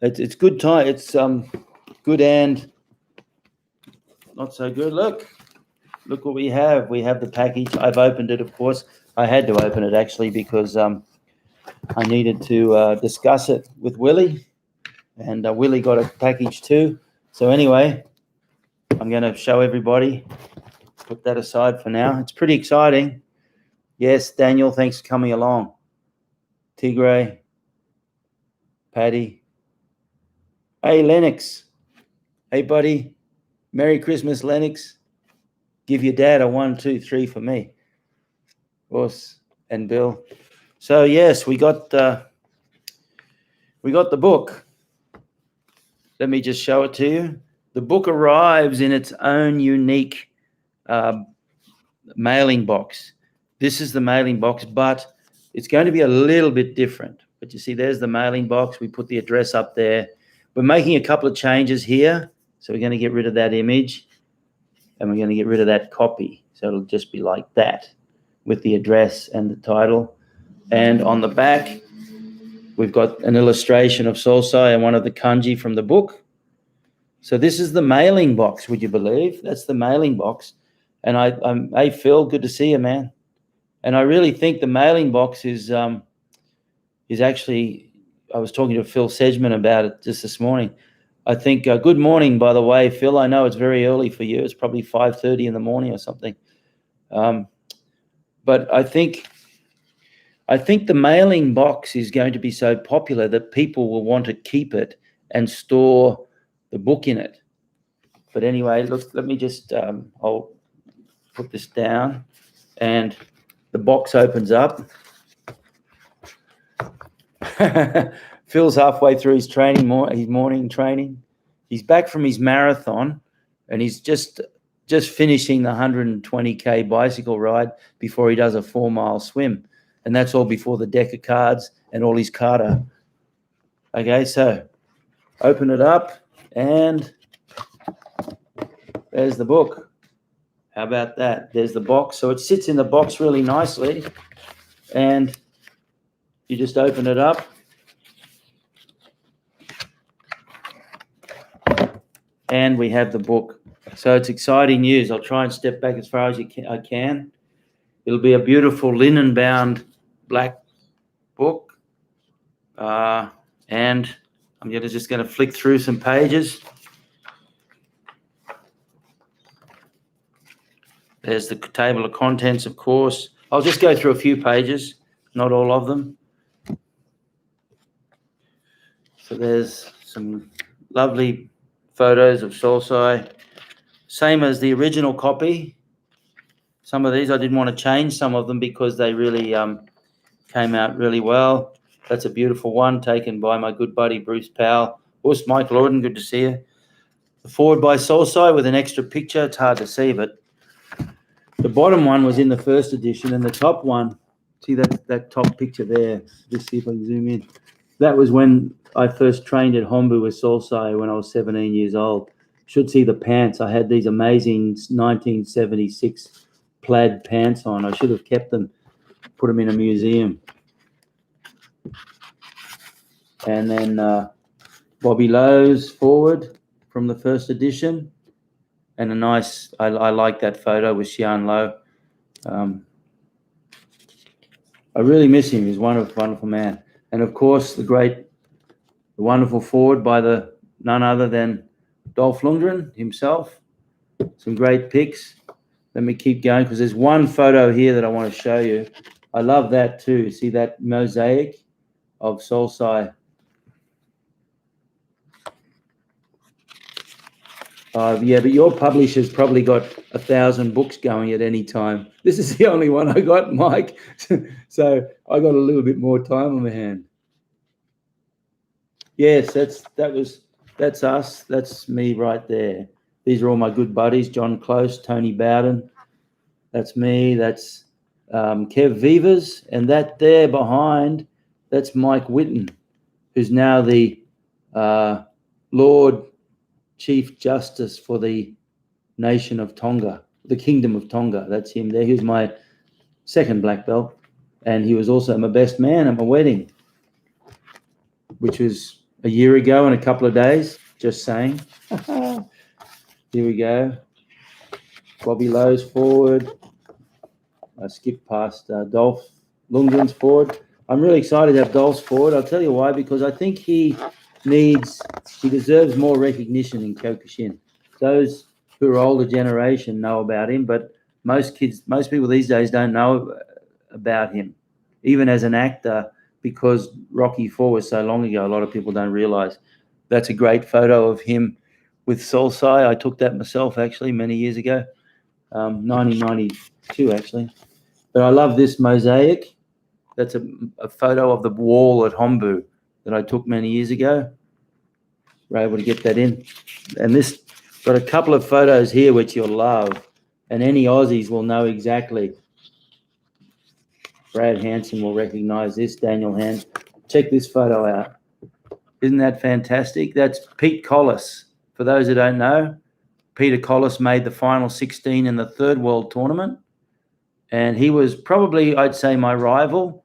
It's good time. It's good and not so good. Look what we have. We have the package. I've opened it, of course. I had to open it actually because I needed to discuss it with Willie, and Willie got a package too. So anyway, I'm going to show everybody. Put that aside for now. It's pretty exciting. Yes, Daniel, thanks for coming along. Tigray, Patty. Hey, Lennox. Hey, buddy. Merry Christmas, Lennox. Give your dad a 1, 2, 3 for me. Of course, and Bill. So yes, we got the book. Let me just show it to you. The book arrives in its own unique mailing box. This is the mailing box, but it's going to be a little bit different. But you see, there's the mailing box. We put the address up there. We're making a couple of changes here. So we're going to get rid of that image and we're going to get rid of that copy. So it'll just be like that with the address and the title. And on the back, we've got an illustration of Solsai and one of the kanji from the book. So this is the mailing box, would you believe? That's the mailing box. And hey, Phil, good to see you, man. And I really think the mailing box is actually, I was talking to Phil Sedgman about it just this morning. I think, good morning, by the way, Phil. I know it's very early for you. It's probably 5:30 in the morning or something. But I think the mailing box is going to be so popular that people will want to keep it and store the book in it. But anyway, look, let me just, I'll put this down and the box opens up. Phil's halfway through his training, his morning training. He's back from his marathon and he's just finishing the 120K bicycle ride before he does a 4-mile swim. And that's all before the deck of cards and all his kata. Okay, so open it up and there's the book. How about that? There's the box. So it sits in the box really nicely and you just open it up. And we have the book. So it's exciting news. I'll try and step back as far as I can. It'll be a beautiful linen-bound black book. And I'm just going to flick through some pages. There's the table of contents, of course. I'll just go through a few pages, not all of them. So there's some lovely photos of Solsai, same as the original copy. Some of these I didn't want to change some of them because they really came out really well. That's a beautiful one taken by my good buddy Bruce Powell. Of course, Mike Lorden, good to see you. The forward by Solsai with an extra picture. It's hard to see, but the bottom one was in the first edition, and the top one, see that top picture there? Just see if I can zoom in. That was when I first trained at Hombu with Solsai when I was 17 years old. Should see the pants. I had these amazing 1976 plaid pants on. I should have kept them, put them in a museum. And then Bobby Lowe's forward from the first edition. And a nice, I like that photo with Xian Lowe. I really miss him. He's a wonderful man. And of course, the wonderful forward by none other than Dolph Lundgren himself. Some great pics. Let me keep going because there's one photo here that I want to show you. I love that too. See that mosaic of Solsai. Yeah, but your publisher's probably got 1,000 books going at any time. This is the only one I got, Mike. So I got a little bit more time on my hand. Yes, that's us. That's me right there. These are all my good buddies, John Close, Tony Bowden. That's me. That's Kev Vivas. And that there behind, that's Mike Whitten, who's now the Lord Chief Justice for the nation of Tonga, the Kingdom of Tonga. That's him there. He was my second black belt. And he was also my best man at my wedding, which was a year ago in a couple of days. Just saying. Here we go. Bobby Lowe's forward. I skipped past Dolph Lundgren's forward. I'm really excited to have Dolph's forward. I'll tell you why, because I think he deserves more recognition in Kyokushin. Those who are older generation know about him, but most people these days don't know about him, even as an actor, because Rocky IV was so long ago. A lot of people don't realize. That's a great photo of him with Solsai. I took that myself, actually, many years ago, 1992, actually. But I love this mosaic. That's a photo of the wall at Hombu that I took many years ago. We're able to get that in. And this got a couple of photos here which you'll love. And any Aussies will know exactly. Brad Hansen will recognize this, Daniel Hand. Check this photo out. Isn't that fantastic? That's Pete Collis. For those who don't know, Peter Collis made the final 16 in the third world tournament. And he was probably, I'd say, my rival.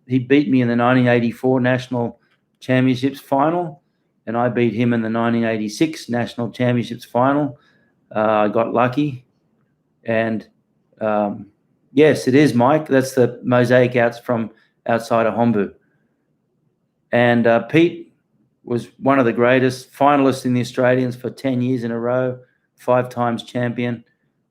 He beat me in the 1984 National Championships final, and I beat him in the 1986 National Championships final. I got lucky. And yes, it is, Mike. That's the mosaic from outside of Hombu. And Pete was one of the greatest finalists in the Australians for 10 years in a row, 5 times champion,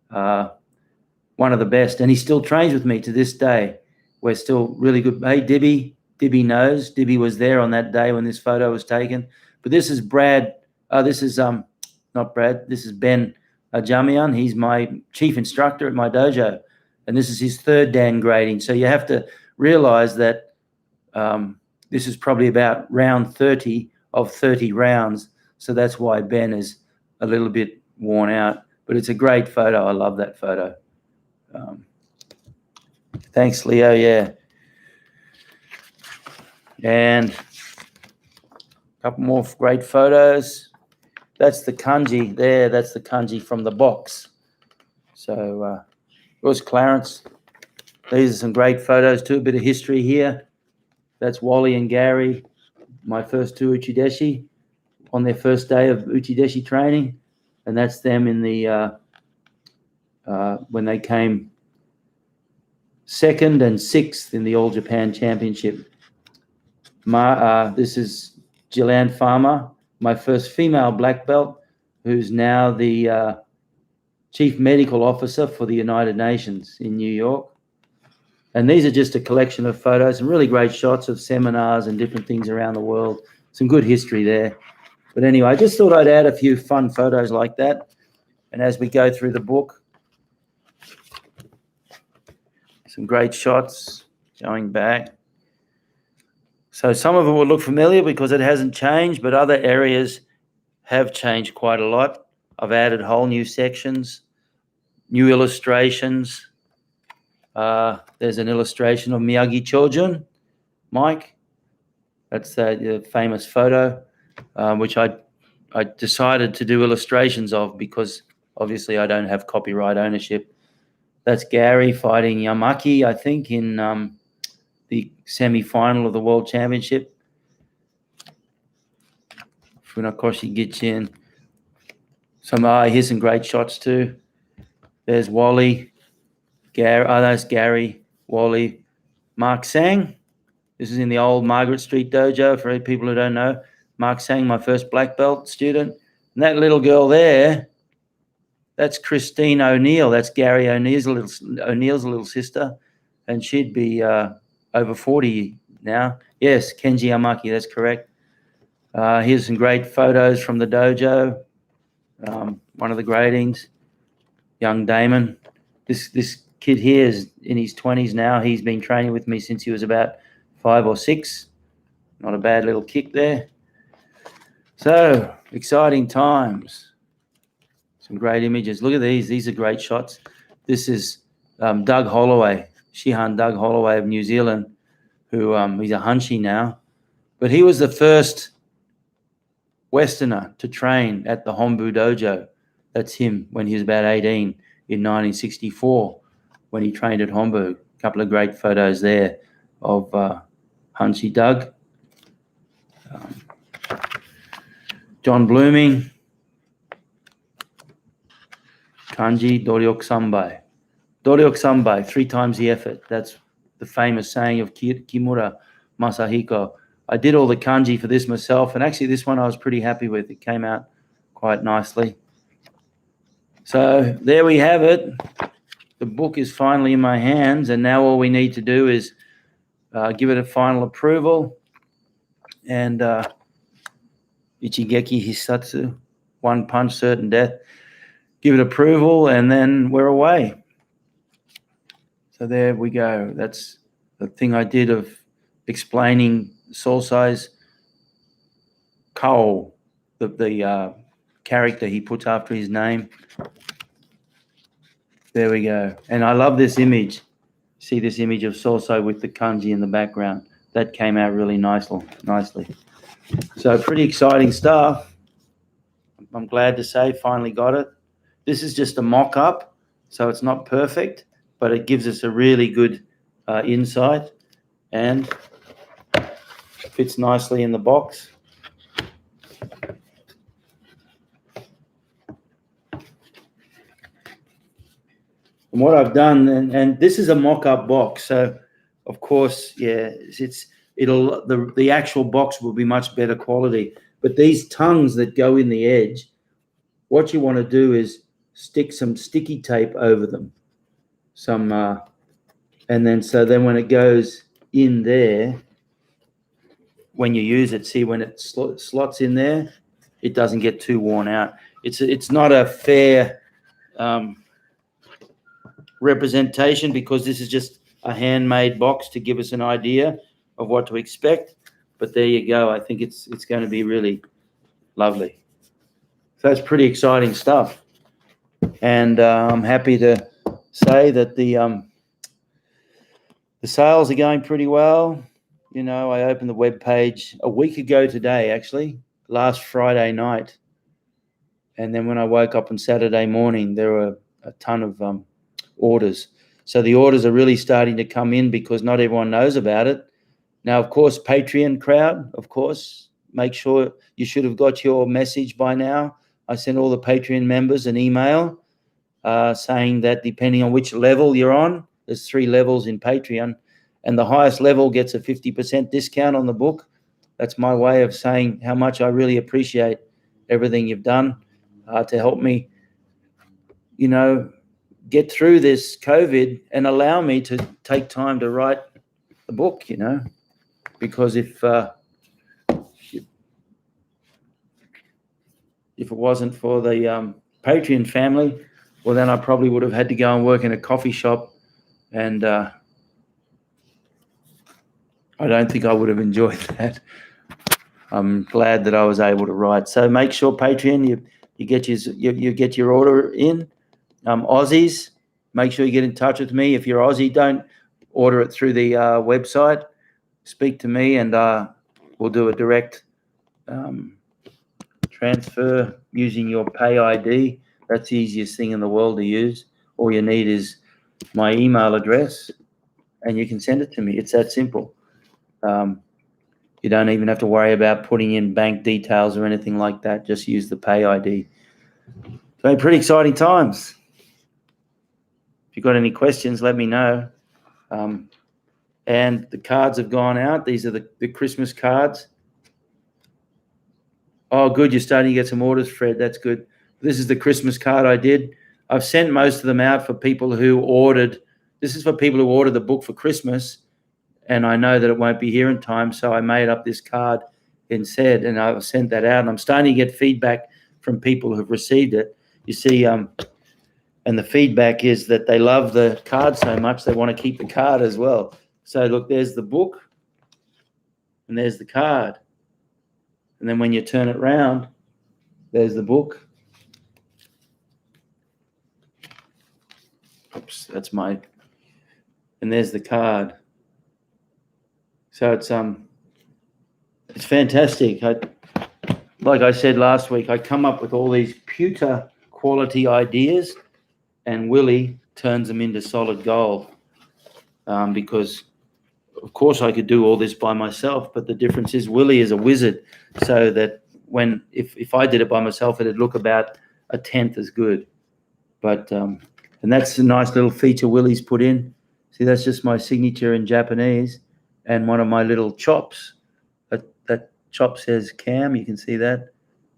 one of the best. And he still trains with me to this day. We're still really good. Hey, Dibby knows. Dibby was there on that day when this photo was taken. But this is Brad. This is not Brad. This is Ben Jamian. He's my chief instructor at my dojo. And this is his third Dan grading. So you have to realize that this is probably about round 30 of 30 rounds. So that's why Ben is a little bit worn out. But it's a great photo. I love that photo. Thanks, Leo. Yeah. And a couple more great photos. That's the kanji there. That's the kanji from the box. So it was Clarence. These are some great photos too. A bit of history here. That's Wally and Gary, my first 2 Uchideshi, on their first day of Uchideshi training. And that's them in the when they came 2nd and 6th in the All Japan Championship. This is Gillian Farmer, my first female black belt, who's now the Chief Medical Officer for the United Nations in New York. And these are just a collection of photos and really great shots of seminars and different things around the world. Some good history there. But anyway, I just thought I'd add a few fun photos like that. And as we go through the book, some great shots going back. So some of them will look familiar because it hasn't changed, but other areas have changed quite a lot. I've added whole new sections, new illustrations. There's an illustration of Miyagi Chojun, Mike. That's the famous photo, which I decided to do illustrations of because obviously I don't have copyright ownership. That's Gary fighting Yamaki, I think, in the semi-final of the World Championship. Funakoshi Gichin. Here's some great shots too. There's Wally. That's Gary, Wally, Mark Sang. This is in the old Margaret Street dojo for people who don't know. Mark Sang, my first black belt student. And that little girl there, that's Christine O'Neill. That's Gary O'Neill's little sister. And she'd be over 40 now. Yes, Kenji Amaki, that's correct. Here's some great photos from the dojo. One of the gradings, young Damon. This kid here is in his 20s now. He's been training with me since he was about 5 or 6. Not a bad little kick there. So, exciting times. Some great images. Look at these. These are great shots. This is Doug Holloway, Shihan Doug Holloway of New Zealand, who he's a Hunchi now. But he was the first Westerner to train at the Hombu Dojo. That's him when he was about 18 in 1964 when he trained at Hombu. A couple of great photos there of Hunchi Doug. John Blooming, Kanji Doryok Sambai. Doryok Sambai, 3 times the effort. That's the famous saying of Kimura Masahiko. I did all the kanji for this myself, and actually this one I was pretty happy with. It came out quite nicely. So there we have it. The book is finally in my hands, and now all we need to do is give it a final approval. And Ichigeki Hisatsu, one punch, certain death. Give it approval, and then we're away. So there we go. That's the thing I did of explaining Sosai's Kao, the character he puts after his name. There we go. And I love this image. See this image of Sosai with the kanji in the background. That came out really nicely. So pretty exciting stuff. I'm glad to say finally got it. This is just a mock-up, so it's not perfect, but it gives us a really good insight and fits nicely in the box. And what I've done, and this is a mock-up box, so of course, yeah, the actual box will be much better quality. But these tongues that go in the edge, what you want to do is stick some sticky tape over them, and then when it goes in there, when you use it, see when it slots in there, it doesn't get too worn out. It's not a fair representation because this is just a handmade box to give us an idea of what to expect. But there you go. I think it's going to be really lovely. So that's pretty exciting stuff. And I'm happy to say that the sales are going pretty well. You know, I opened the webpage a week ago today, actually, last Friday night. And then when I woke up on Saturday morning, there were a ton of orders. So the orders are really starting to come in because not everyone knows about it. Now, of course, Patreon crowd, of course, make sure you should have got your message by now. I sent all the Patreon members an email saying that depending on which level you're on, there's 3 levels in Patreon, and the highest level gets a 50% discount on the book. That's my way of saying how much I really appreciate everything you've done to help me, you know, get through this COVID and allow me to take time to write the book, you know, because if it wasn't for the Patreon family, well, then I probably would have had to go and work in a coffee shop, and I don't think I would have enjoyed that. I'm glad that I was able to write. So make sure Patreon, you get your order in. Aussies, make sure you get in touch with me. If you're Aussie, don't order it through the website. Speak to me, and we'll do a direct transfer using your Pay ID. That's the easiest thing in the world to use. All you need is my email address, and you can send it to me. It's that simple. You don't even have to worry about putting in bank details or anything like that. Just use the Pay ID. So pretty exciting times. If you've got any questions, let me know. And the cards have gone out. These are the Christmas cards. Oh, good. You're starting to get some orders, Fred. That's good. This is the Christmas card I did. I've sent most of them out for people who ordered. This is for people who ordered the book for Christmas, and I know that it won't be here in time, so I made up this card instead, and I've sent that out. And I'm starting to get feedback from people who've received it. You see, and the feedback is that they love the card so much they want to keep the card as well. So look, there's the book, and there's the card. And then when you turn it around, there's the book. Oops, that's and there's the card. So it's fantastic. Like I said last week, I come up with all these pewter quality ideas, and Willie turns them into solid gold because of course, I could do all this by myself, but the difference is Willie is a wizard, so that if I did it by myself, it'd look about a tenth as good. But and that's a nice little feature Willie's put in. See, that's just my signature in Japanese, and one of my little chops. That chop says Cam. You can see that.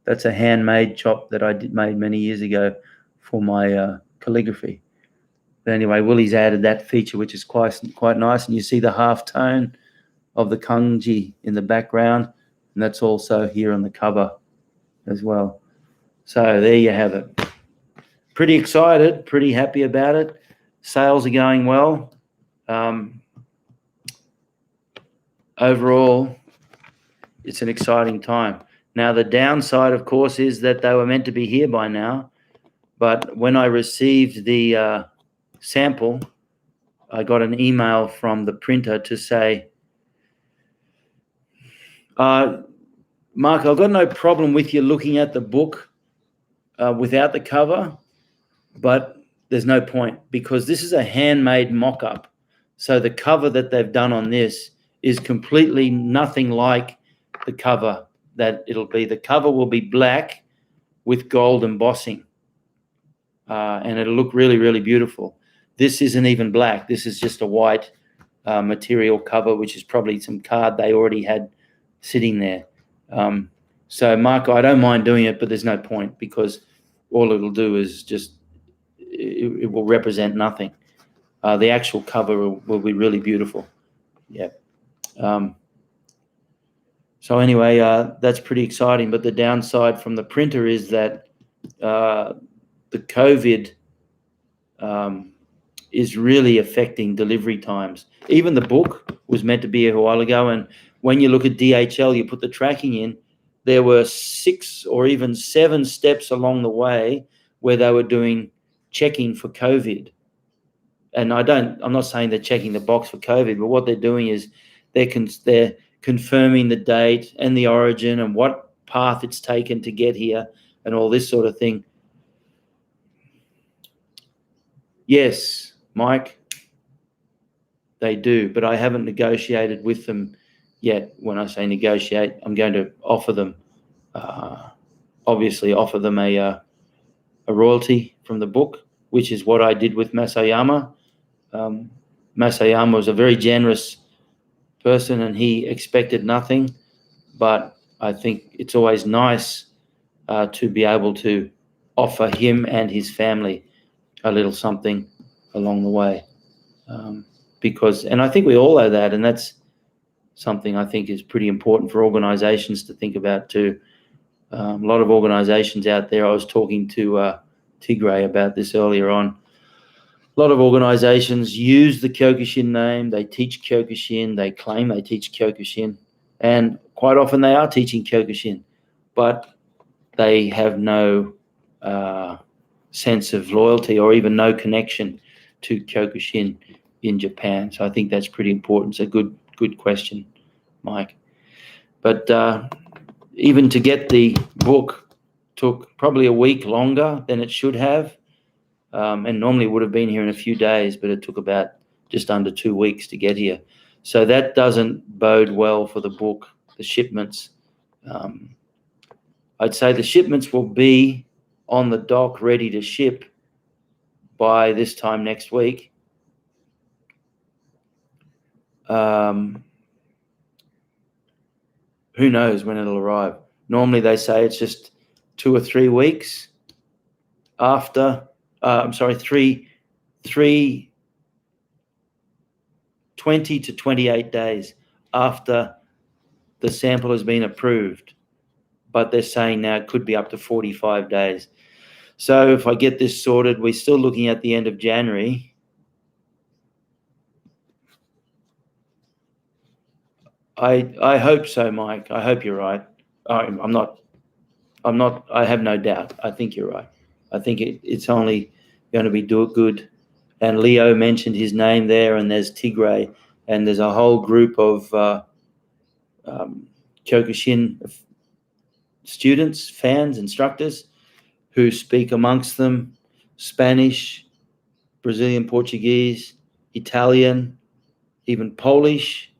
That's a handmade chop that I made many years ago for my calligraphy. But anyway, Willie's added that feature, which is quite nice. And you see the half tone of the kanji in the background, and that's also here on the cover as well. So there you have it. Pretty excited, pretty happy about it. Sales are going well. Overall, it's an exciting time. Now, the downside, of course, is that they were meant to be here by now. But when I received the sample, I got an email from the printer to say, Mark, I've got no problem with you looking at the book without the cover, but there's no point because this is a handmade mock-up. So the cover that they've done on this is completely nothing like the cover that it'll be. The cover will be black with gold embossing, and it'll look really, really beautiful. This isn't even black. This is just a white material cover, which is probably some card they already had sitting there. So, Mark, I don't mind doing it, but there's no point because all it'll do is just it will represent nothing. The actual cover will be really beautiful. Yeah. So anyway, that's pretty exciting. But the downside from the printer is that the COVID is really affecting delivery times. Even the book was meant to be a while ago, and when you look at DHL, you put the tracking in, there were 6 or even 7 steps along the way where they were doing checking for COVID. And I'm not saying they're checking the box for COVID, but what they're doing is they're confirming the date and the origin and what path it's taken to get here and all this sort of thing. Yes, Mike, they do, but I haven't negotiated with them yet. When I say negotiate, I'm going to offer them, obviously offer them a royalty from the book, which is what I did with Masayama. Masayama was a very generous person and he expected nothing, but I think it's always nice to be able to offer him and his family a little something along the way, and I think we all owe that, and that's something I think is pretty important for organizations to think about too. A lot of organizations out there, I was talking to Tigray about this earlier on. A lot of organizations use the Kyokushin name, they teach Kyokushin, they claim they teach Kyokushin, and quite often they are teaching Kyokushin, but they have no sense of loyalty or even no connection to Kyokushin in Japan. So I think that's pretty important. It's a good question, Mike. But even to get the book took probably a week longer than it should have. And normally it would have been here in a few days, but it took about just under 2 weeks to get here. So that doesn't bode well for the book, the shipments. I'd say the shipments will be on the dock ready to ship by this time next week. Who knows when it'll arrive? Normally they say it's just 2 or 3 weeks after, 20 to 28 days after the sample has been approved. But they're saying now it could be up to 45 days. So if I get this sorted, we're still looking at the end of January. I hope so, Mike. I hope you're right. I have no doubt. I think you're right. I think it's only going to be good. And Leo mentioned his name there, and there's Tigray, and there's a whole group of Kyokushin students, fans, instructors who speak amongst them Spanish, Brazilian Portuguese, Italian, even Polish,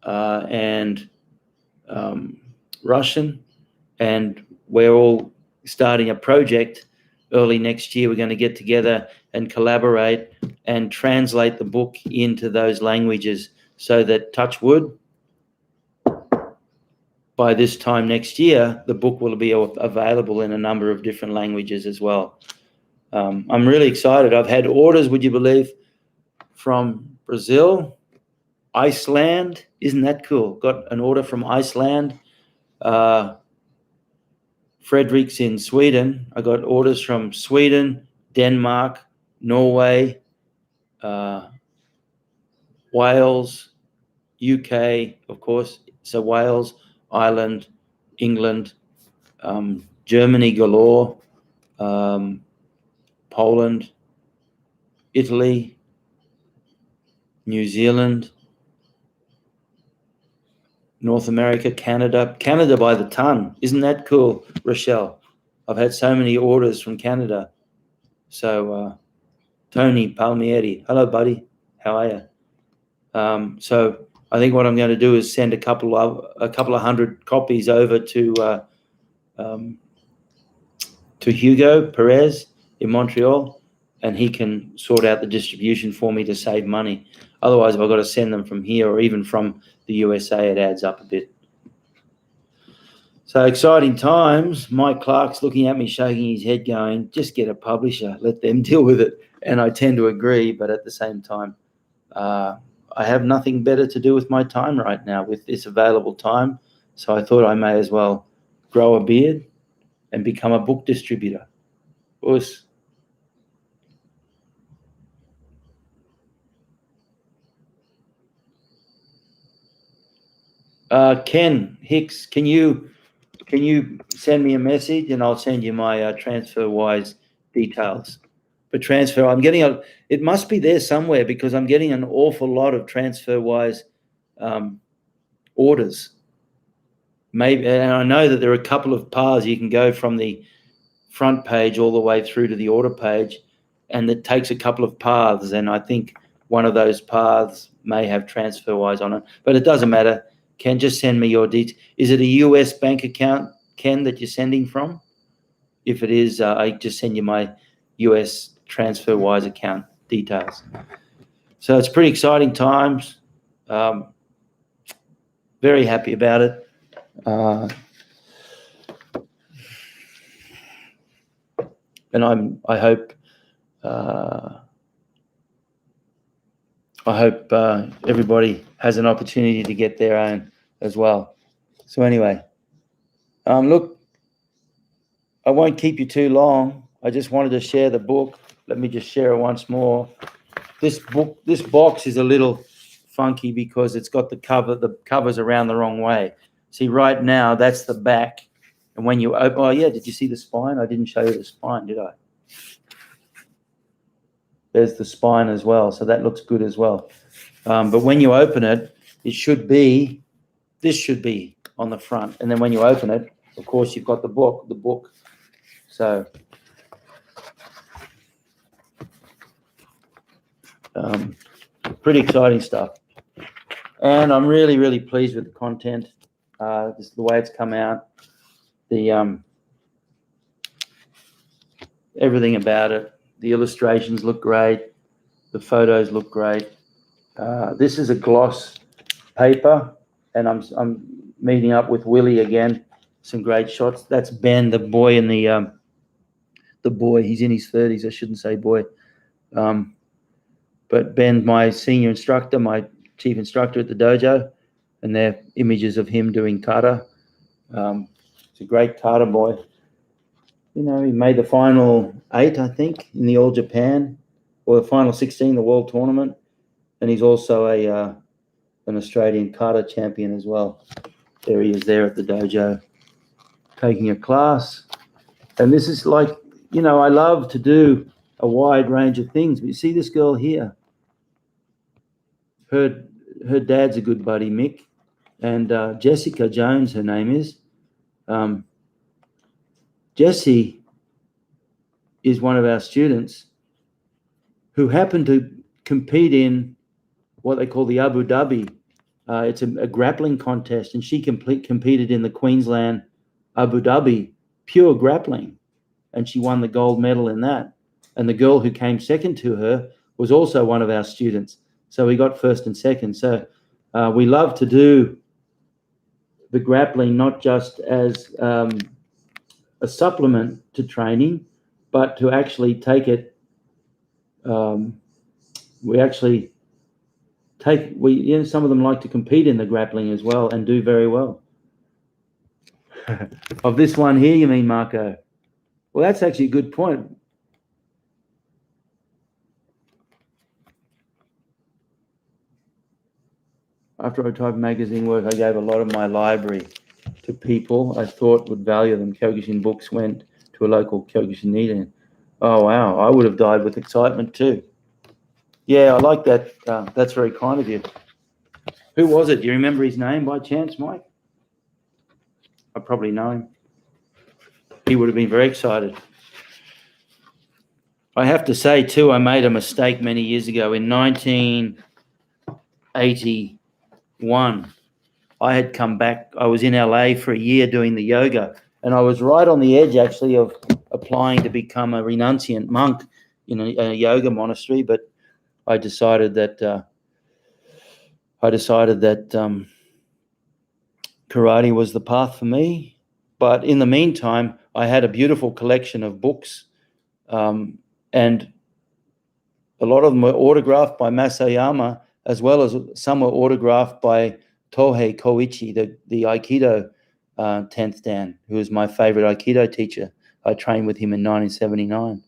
and Russian, and we're all starting a project early next year. We're going to get together and collaborate and translate the book into those languages so that, touch wood, by this time next year, the book will be available in a number of different languages as well. I'm really excited. I've had orders, would you believe, from Brazil, Iceland. Isn't that cool? Got an order from Iceland. Fredrik's in Sweden. I got orders from Sweden, Denmark, Norway, Wales, UK, of course. So Wales, Ireland, England, Germany galore, Poland, Italy, New Zealand, North America, Canada by the ton. Isn't that cool, Rochelle? I've had so many orders from Canada. So Tony Palmieri, hello, buddy. How are you? So I think what I'm going to do is send a couple of hundred copies over to Hugo Perez in Montreal, and he can sort out the distribution for me to save money. Otherwise, if I've got to send them from here or even from the USA, it adds up a bit. So exciting times. Mike Clark's looking at me, shaking his head, going, just get a publisher, let them deal with it. And I tend to agree, but at the same time, I have nothing better to do with my time right now with this available time. So I thought I may as well grow a beard and become a book distributor. Us. Ken Hicks, can you send me a message and I'll send you my TransferWise details. But it must be there somewhere because I'm getting an awful lot of TransferWise orders. Maybe, and I know that there are a couple of paths you can go from the front page all the way through to the order page, and it takes a couple of paths, and I think one of those paths may have TransferWise on it, but it doesn't matter. Ken, just send me your details. Is it a US bank account, Ken, that you're sending from? If it is, I just send you my US TransferWise account details. So it's pretty exciting times. Very happy about it. And I hope everybody has an opportunity to get their own as well. So anyway, look, I won't keep you too long. I just wanted to share the book. Let me just share it once more. This box is a little funky because it's got the cover's around the wrong way. See, right now, that's the back. And when you open, oh yeah, did you see the spine? I didn't show you the spine, did I? There's the spine as well, so that looks good as well. But when you open it, this should be on the front. And then when you open it, of course, you've got the book. So pretty exciting stuff. And I'm really, really pleased with the content. This is the way it's come out. The everything about it. The illustrations look great. The photos look great. This is a gloss paper, and I'm meeting up with Willie again. Some great shots. That's Ben, the boy in the boy. He's in his 30s. I shouldn't say boy. But Ben, my senior instructor, my chief instructor at the dojo, and they're images of him doing kata. It's a great kata boy. You know, he made the final 8, I think, in the All Japan, or the final 16, the World Tournament, and he's also an Australian kata champion as well. There he is there at the dojo, taking a class. And this is like, you know, I love to do a wide range of things. But you see this girl here? Her dad's a good buddy, Mick, and Jessica Jones, her name is. Jessie is one of our students who happened to compete in what they call the Abu Dhabi It's a grappling contest, and she competed in the Queensland Abu Dhabi pure grappling, and she won the gold medal in that. And the girl who came second to her was also one of our students. So we got first and second. So we love to do the grappling not just as a supplement to training, but to actually take it. We actually some of them like to compete in the grappling as well and do very well. Of this one here, you mean, Marco? Well, that's actually a good point. After I typed magazine work, I gave a lot of my library to people I thought would value them. Kyokushin books went to a local Kyokushin Nidan. Oh, wow. I would have died with excitement too. Yeah, I like that. That's very kind of you. Who was it? Do you remember his name by chance, Mike? I probably know him. He would have been very excited. I have to say, too, I made a mistake many years ago. In 1981, I had come back. I was in LA for a year doing the yoga, and I was right on the edge, actually, of applying to become a renunciant monk in a yoga monastery, but I decided that karate was the path for me. But in the meantime, I had a beautiful collection of books, and a lot of them were autographed by Masayama, as well as some were autographed by Tohei Koichi, the Aikido 10th Dan, who was my favorite Aikido teacher. I trained with him in 1979.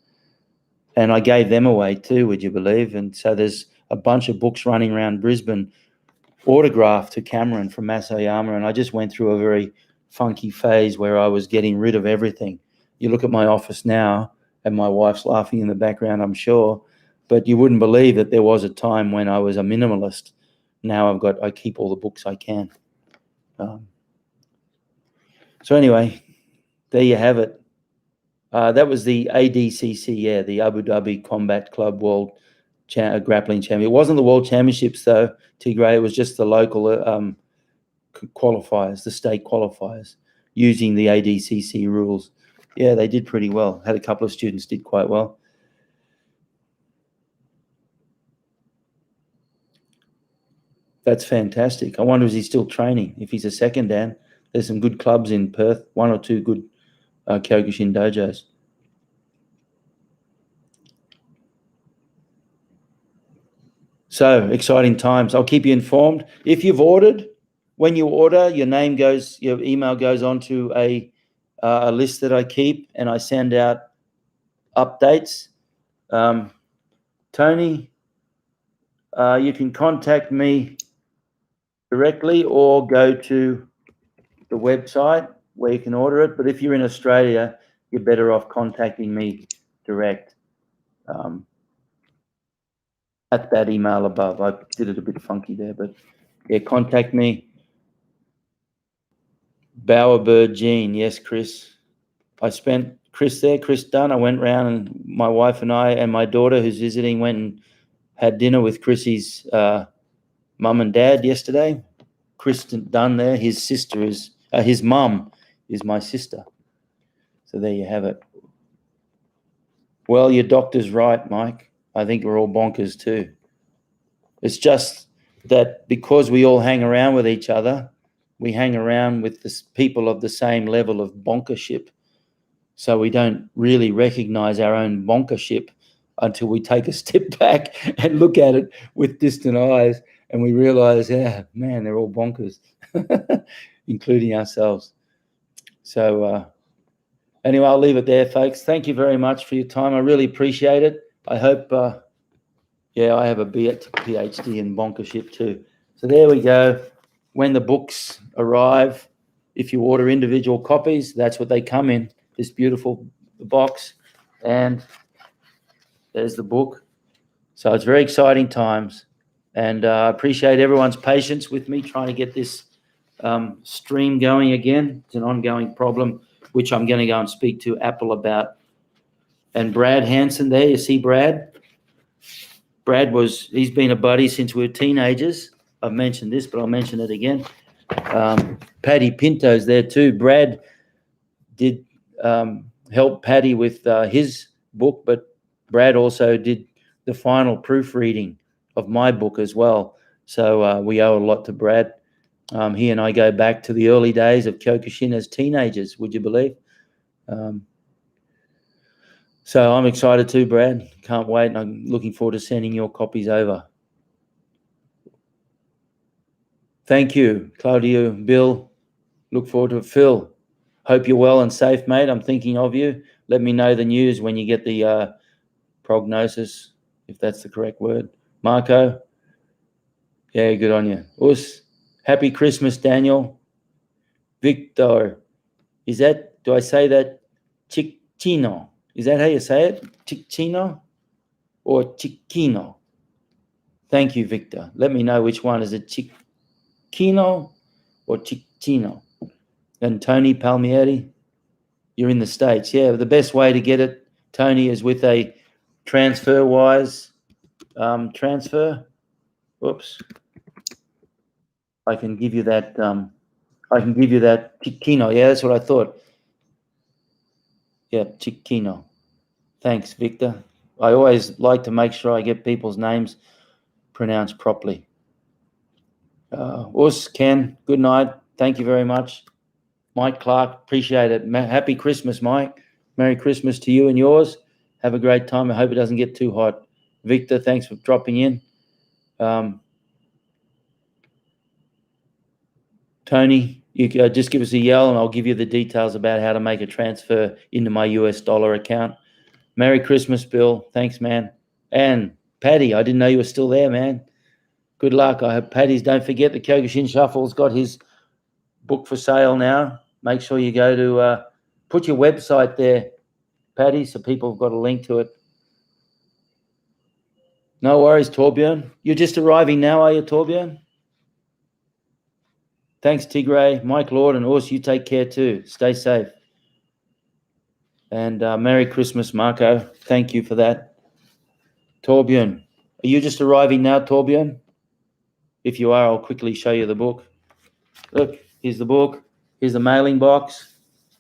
And I gave them away too, would you believe? And so there's a bunch of books running around Brisbane, autographed to Cameron from Masayama. And I just went through a very funky phase where I was getting rid of everything. You look at my office now, and my wife's laughing in the background, I'm sure, but you wouldn't believe that there was a time when I was a minimalist. Now I keep all the books I can. So anyway, there you have it. That was the ADCC, the Abu Dhabi Combat Club World Grappling Champion. It wasn't the World Championships, though, Tigray. It was just the local qualifiers, the state qualifiers, using the ADCC rules. Yeah, they did pretty well. Had a couple of students did quite well. That's fantastic. I wonder, is he still training? If he's a second Dan, there's some good clubs in Perth, one or two good Kyokushin dojos. So exciting times. I'll keep you informed. If you've ordered, when you order, your email goes onto a list that I keep, and I send out updates. Tony, you can contact me directly or go to the website where you can order it. But if you're in Australia, you're better off contacting me direct at that email above. I did it a bit funky there, but yeah, contact me. Bowerbird Jean, yes, Chris. I spent Chris Dunn. I went round, and my wife and I and my daughter, who's visiting, went and had dinner with Chrissy's mum and dad yesterday. Chris Dunn there, his sister is, his mum is my sister. So there you have it. Well, your doctor's right, Mike. I think we're all bonkers too. It's just that because we all hang around with each other, we hang around with the people of the same level of bonkership. So we don't really recognize our own bonkership until we take a step back and look at it with distant eyes, and we realize, yeah, man, they're all bonkers, including ourselves. So anyway, I'll leave it there, folks. Thank you very much for your time. I really appreciate it. I hope, I have a PhD in bonkership too. So there we go. When the books arrive, if you order individual copies, that's what they come in, this beautiful box. And there's the book. So it's very exciting times. And I appreciate everyone's patience with me trying to get this stream going again. It's an ongoing problem, which I'm going to go and speak to Apple about. And Brad Hansen there, you see Brad? He's been a buddy since we were teenagers. I've mentioned this, but I'll mention it again. Paddy Pinto's there too. Brad did help Paddy with his book, but Brad also did the final proofreading of my book as well. So we owe a lot to Brad. He and I go back to the early days of Kyokushin as teenagers, would you believe? So I'm excited too, Brad. Can't wait, and I'm looking forward to sending your copies over. Thank you, Claudio, Bill. Look forward to it. Phil, hope you're well and safe, mate. I'm thinking of you. Let me know the news when you get the prognosis, if that's the correct word. Marco, yeah, good on you. Us, happy Christmas, Daniel. Victor, do I say that? Cicchino. Is that how you say it? Cicchino or Cicchino? Thank you, Victor. Let me know which one. Is it Cicchino or Cicchino? And Tony Palmieri, you're in the States. Yeah, the best way to get it, Tony, is with a transfer-wise transfer. Whoops. I can give you that. I can give you that Cicchino. Yeah, that's what I thought. Yeah, Cicchino. Thanks, Victor. I always like to make sure I get people's names pronounced properly. Ken, good night. Thank you very much. Mike Clark, appreciate it. Happy Christmas, Mike. Merry Christmas to you and yours. Have a great time. I hope it doesn't get too hot. Victor, thanks for dropping in. Tony, you just give us a yell and I'll give you the details about how to make a transfer into my US dollar account. Merry Christmas, Bill. Thanks, man. And Paddy, I didn't know you were still there, man. Good luck. I hope Paddy's. Don't forget the Kyokushin Shuffle's got his book for sale now. Make sure you go to put your website there, Paddy, so people have got a link to it. No worries, Torbjörn. You're just arriving now, are you, Torbjörn? Thanks, Tigray. Mike Lord and Urs, you take care too. Stay safe. And Merry Christmas, Marco. Thank you for that. Torbjörn, are you just arriving now, Torbjörn? If you are, I'll quickly show you the book. Look, here's the book. Here's the mailing box.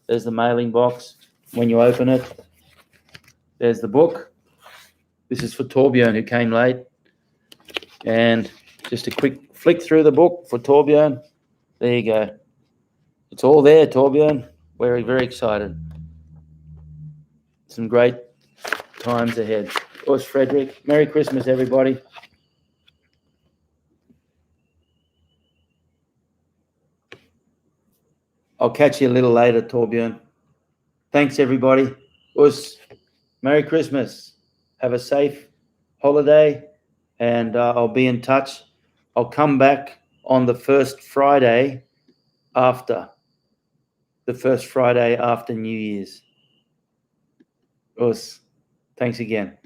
There's the mailing box. When you open it, there's the book. This is for Torbjörn, who came late. And just a quick flick through the book for Torbjörn. There you go. It's all there, Torbjörn. We're very excited. Some great times ahead. Of course, Frederick. Merry Christmas, everybody. I'll catch you a little later, Torbjörn. Thanks, everybody. Us, Merry Christmas. Have a safe holiday, and I'll be in touch. I'll come back on the first Friday after New Year's. Us, thanks again.